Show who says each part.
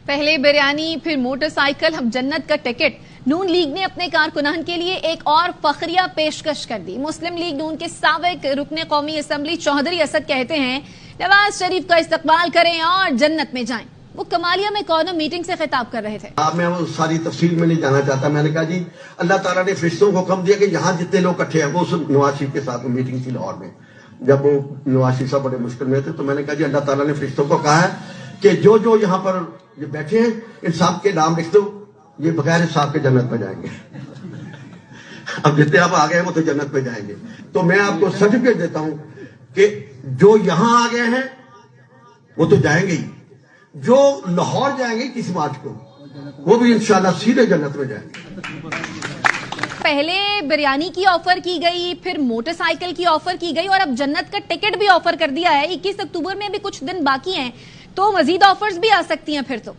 Speaker 1: پہلے بریانی پھر motor cycle اب جنت کا ٹکٹ۔ نون لیگ نے اپنے کارکنان کے لیے ایک اور فخریہ پیشکش کر دی۔ مسلم لیگ نون کے سابق رکن قومی اسمبلی چوہدری اسد کہتے ہیں نواز شریف کا استقبال کریں اور جنت میں جائیں۔ وہ کمالیہ میں کارنر میٹنگ سے خطاب کر رہے تھے۔
Speaker 2: میں وہ ساری تفصیل میں نہیں جانا چاہتا۔ میں نے کہا جی اللہ تعالیٰ نے فرشتوں کو حکم دیا کہ یہاں جتنے لوگ اکٹھے ہیں، وہ سب نواز شریف کے ساتھ میٹنگ تھی لاہور میں، جب وہ نواز شریف صاحب بڑے مشکل میں تھے، تو میں نے کہا جی اللہ تعالیٰ نے فرشتوں کو کہا ہے کہ جو یہاں پر یہ بیٹھے ہیں ان سب کے نام لکھ دو، یہ بغیر حساب کے جنت میں جائیں گے۔ اب جتنے آپ آ گئے ہیں وہ تو جنت میں جائیں گے۔ تو میں آپ کو سرٹیفکیٹ دیتا ہوں کہ جو یہاں آ گئے ہیں وہ تو جائیں گے ہی، جو لاہور جائیں گے 21 مارچ کو وہ بھی انشاءاللہ سیدھے جنت میں جائیں گے۔
Speaker 1: پہلے بریانی کی آفر کی گئی، پھر موٹر سائیکل کی آفر کی گئی اور اب جنت کا ٹکٹ بھی آفر کر دیا ہے۔ 21 اکتوبر میں بھی کچھ دن باقی ہیں تو مزید آفرز بھی آ سکتی ہیں پھر تو۔